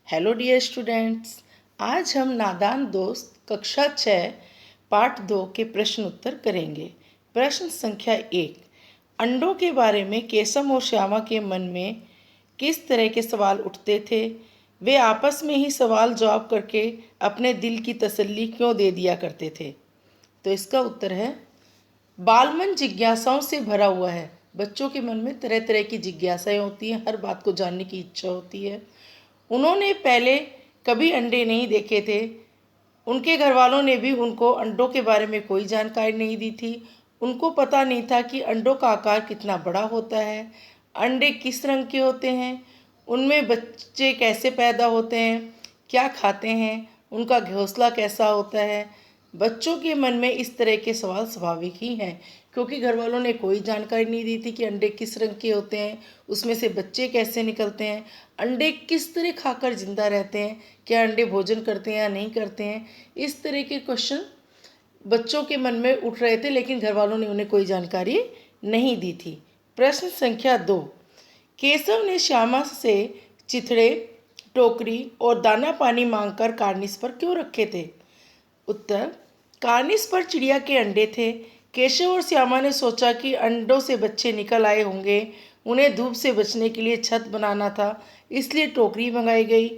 Hello dear students. आज हम नादान दोस्त कक्षा 6 पाठ 2 के प्रश्न उत्तर करेंगे। प्रश्न संख्या 1। अंडों के बारे में केशव और श्यामा के मन में किस तरह के सवाल उठते थे? वे आपस में ही सवाल जवाब करके अपने दिल की तसल्ली क्यों दे दिया करते थे? तो इसका उत्तर है, बालमन जिज्ञासाओं से भरा हुआ है। बच्चों के मन में तरह तरह की जिज्ञासाएं होती हैं, हर बात को जानने की इच्छा होती है। उन्होंने पहले कभी अंडे नहीं देखे थे। उनके घर वालों ने भी उनको अंडों के बारे में कोई जानकारी नहीं दी थी। उनको पता नहीं था कि अंडों का आकार कितना बड़ा होता है, अंडे किस रंग के होते हैं, उनमें बच्चे कैसे पैदा होते हैं, क्या खाते हैं, उनका घोंसला कैसा होता है। बच्चों के मन में इस तरह के सवाल स्वाभाविक ही हैं, क्योंकि घर वालों ने कोई जानकारी नहीं दी थी कि अंडे किस रंग के होते हैं, उसमें से बच्चे कैसे निकलते हैं, अंडे किस तरह खाकर जिंदा रहते हैं, क्या अंडे भोजन करते हैं या नहीं करते हैं। इस तरह के क्वेश्चन बच्चों के मन में उठ रहे थे, लेकिन घर वालों ने उन्हें कोई जानकारी नहीं दी थी। प्रश्न संख्या 2। केशव ने श्यामा से चिथड़े, टोकरी और दाना पानी मांगकर कार्निस पर क्यों रखे थे? उत्तर, कार्निस पर चिड़िया के अंडे थे। केशव और श्यामा ने सोचा कि अंडों से बच्चे निकल आए होंगे, उन्हें धूप से बचने के लिए छत बनाना था, इसलिए टोकरी मंगाई गई।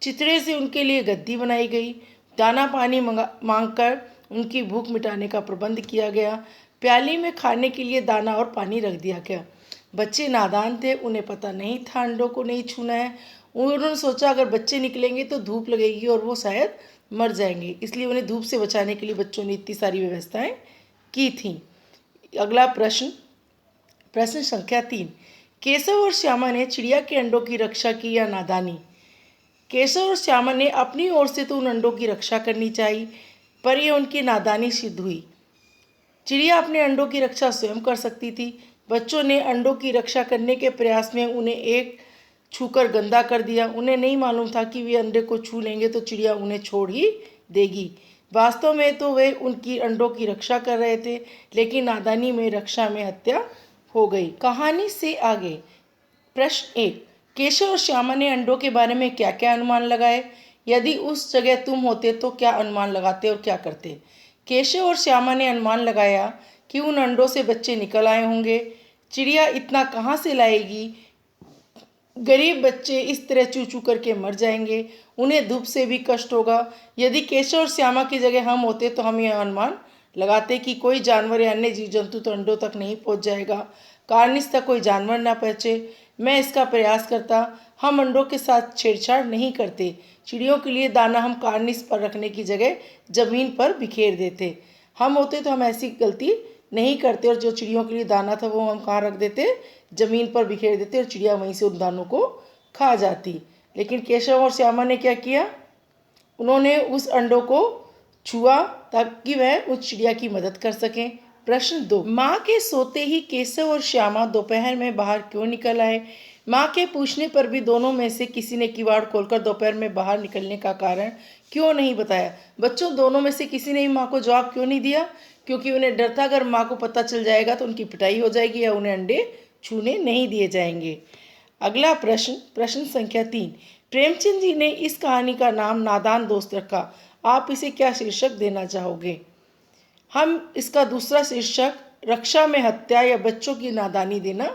चिथड़े से उनके लिए गद्दी बनाई गई। दाना पानी मांगकर उनकी भूख मिटाने का प्रबंध किया गया। प्याली में खाने के लिए दाना और पानी रख दिया गया। बच्चे नादान थे, उन्हें पता नहीं था अंडों को नहीं छूना है। उन्होंने सोचा अगर बच्चे निकलेंगे तो धूप लगेगी और वो शायद मर जाएंगे, इसलिए उन्हें धूप से बचाने के लिए बच्चों ने इतनी सारी व्यवस्थाएं की थीं। अगला प्रश्न, प्रश्न संख्या 3। केशव और श्यामा ने चिड़िया के अंडों की रक्षा की या नादानी? केशव और श्यामा ने अपनी ओर से तो उन अंडों की रक्षा करनी चाहिए, पर यह उनकी नादानी सिद्ध हुई। चिड़िया अपने अंडों की रक्षा स्वयं कर सकती थी। बच्चों ने अंडों की रक्षा करने के प्रयास में उन्हें एक छूकर गंदा कर दिया। उन्हें नहीं मालूम था कि वे अंडे को छू लेंगे तो चिड़िया उन्हें छोड़ ही देगी। वास्तव में तो वे उनकी अंडों की रक्षा कर रहे थे, लेकिन नादानी में रक्षा में हत्या हो गई। कहानी से आगे। प्रश्न 1। केशव और श्यामा ने अंडों के बारे में क्या क्या अनुमान लगाए? यदि उस जगह तुम होते तो क्या अनुमान लगाते और क्या करते? केशव और श्यामा ने अनुमान लगाया कि उन अंडों से बच्चे निकल आए होंगे। चिड़िया इतना कहाँ से लाएगी? गरीब बच्चे इस तरह चू चू करके मर जाएंगे, उन्हें धूप से भी कष्ट होगा। यदि केशव और श्यामा की जगह हम होते तो हम यह अनुमान लगाते कि कोई जानवर या अन्य जीव जंतु तो अंडों तक नहीं पहुंच जाएगा, कार्निस तक कोई जानवर ना पहुंचे। मैं इसका प्रयास करता। हम अंडों के साथ छेड़छाड़ नहीं करते। चिड़ियों के लिए दाना हम कार्निस पर रखने की जगह जमीन पर बिखेर देते। हम होते तो हम ऐसी गलती नहीं करते, और जो चिड़ियों के लिए दाना था वो हम कहाँ रख देते? जमीन पर बिखेर देते, और चिड़िया वहीं से उन दानों को खा जाती। लेकिन केशव और श्यामा ने क्या किया? उन्होंने उस अंडों को छुआ ताकि वह उस चिड़िया की मदद कर सकें। प्रश्न 2। माँ के सोते ही केशव और श्यामा दोपहर में बाहर क्यों निकल आए? माँ के पूछने पर भी दोनों में से किसी ने किवाड़ खोलकर दोपहर में बाहर निकलने का कारण क्यों नहीं बताया? बच्चों, दोनों में से किसी ने भी माँ को जवाब क्यों नहीं दिया? क्योंकि उन्हें डर था अगर माँ को पता चल जाएगा तो उनकी पिटाई हो जाएगी या उन्हें अंडे छूने नहीं दिए जाएंगे। अगला प्रश्न, प्रश्न संख्या 3। प्रेमचंद जी ने इस कहानी का नाम नादान दोस्त रखा। आप इसे क्या शीर्षक देना चाहोगे? हम इसका दूसरा शीर्षक रक्षा में हत्या या बच्चों की नादानी देना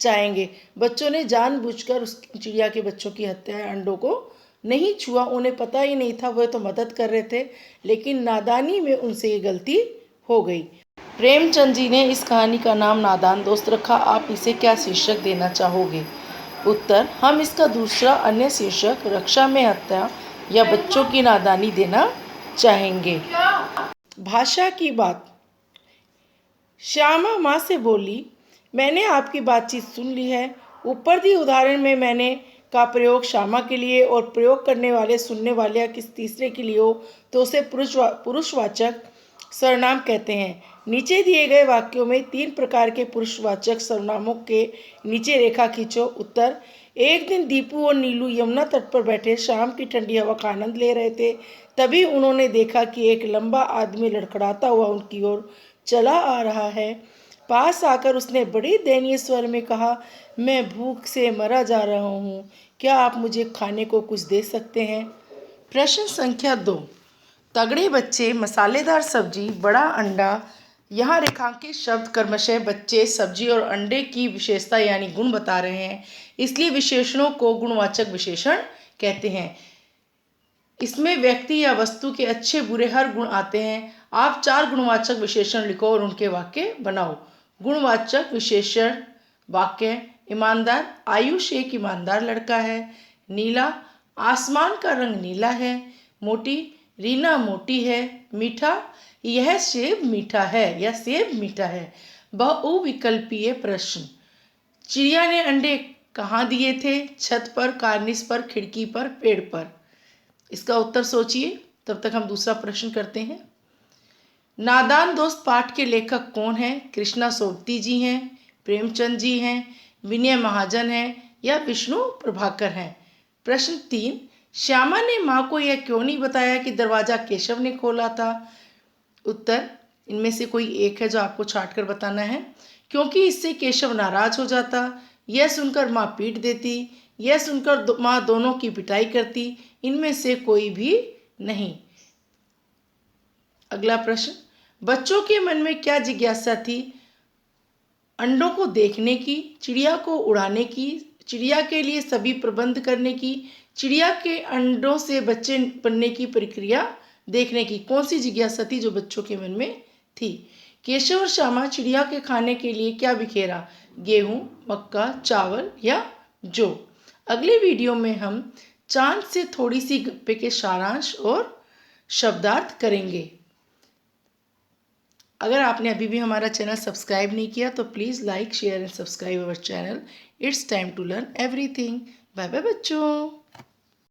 चाहेंगे। बच्चों ने जानबूझकर उस चिड़िया के बच्चों की हत्या या अंडों को नहीं छुआ, उन्हें पता ही नहीं था, वह तो मदद कर रहे थे, लेकिन नादानी में उनसे ये गलती हो गई। प्रेमचंद जी ने इस कहानी का नाम नादान दोस्त रखा। आप इसे क्या शीर्षक देना चाहोगे? उत्तर, हम इसका दूसरा अन्य शीर्षक रक्षा में हत्या या बच्चों की नादानी देना चाहेंगे। भाषा की बात। श्यामा माँ से बोली, मैंने आपकी बातचीत सुन ली है। ऊपर दी उदाहरण में मैंने का प्रयोग श्यामा के लिए और प्रयोग करने वाले सुनने वाले या किसी तीसरे के लिए हो तो उसे पुरुषवाचक सर्वनाम कहते हैं। नीचे दिए गए वाक्यों में 3 प्रकार के पुरुषवाचक सर्वनामों के नीचे रेखा खींचो। उत्तर, एक दिन दीपू और नीलू यमुना तट पर बैठे शाम की ठंडी हवा का आनंद ले रहे थे। तभी उन्होंने देखा कि एक लंबा आदमी लड़खड़ाता हुआ उनकी ओर चला आ रहा है। पास आकर उसने बड़े दयनीय स्वर में कहा, मैं भूख से मरा जा रहा हूँ, क्या आप मुझे खाने को कुछ दे सकते हैं? प्रश्न संख्या 2, तगड़े बच्चे, मसालेदार सब्जी, बड़ा अंडा। यहाँ रेखांकित शब्द क्रमशः बच्चे, सब्जी और अंडे की विशेषता यानी गुण बता रहे हैं, इसलिए विशेषणों को गुणवाचक विशेषण कहते हैं। इसमें व्यक्ति या वस्तु के अच्छे बुरे हर गुण आते हैं। आप 4 गुणवाचक विशेषण लिखो और उनके वाक्य बनाओ। गुणवाचक विशेषण वाक्य: ईमानदार, आयुष एक ईमानदार लड़का है। नीला, आसमान का रंग नीला है। मोटी, रीना मोटी है। मीठा, यह सेब मीठा है या सेब मीठा है। बहुविकल्पीय प्रश्न: चिड़िया ने अंडे कहाँ दिए थे? छत पर, कार्निस पर, खिड़की पर, पेड़ पर। इसका उत्तर सोचिए, तब तक हम दूसरा प्रश्न करते हैं। नादान दोस्त पाठ के लेखक कौन हैं? कृष्णा सोबती जी हैं, प्रेमचंद जी हैं, विनय महाजन हैं या विष्णु प्रभाकर हैं। प्रश्न 3, श्यामा ने माँ को यह क्यों नहीं बताया कि दरवाजा केशव ने खोला था? उत्तर, इनमें से कोई एक है जो आपको छांट कर बताना है। क्योंकि इससे केशव नाराज हो जाता, यह सुनकर माँ पीट देती, यह सुनकर माँ दोनों की पिटाई करती, इनमें से कोई भी नहीं। अगला प्रश्न, बच्चों के मन में क्या जिज्ञासा थी? अंडों को देखने की, चिड़िया को उड़ाने की, चिड़िया के लिए सभी प्रबंध करने की, चिड़िया के अंडों से बच्चे बनने की प्रक्रिया देखने की। कौन सी जिज्ञासा थी जो बच्चों के मन में थी? केशव और श्यामा चिड़िया के खाने के लिए क्या बिखेरा? गेहूं, मक्का, चावल या जौ? अगले वीडियो में हम चांद से थोड़ी सी गप्पे के सारांश और शब्दार्थ करेंगे। अगर आपने अभी भी हमारा चैनल सब्सक्राइब नहीं किया तो please like, share and subscribe our channel. It's time to learn everything. Bye bye बच्चों।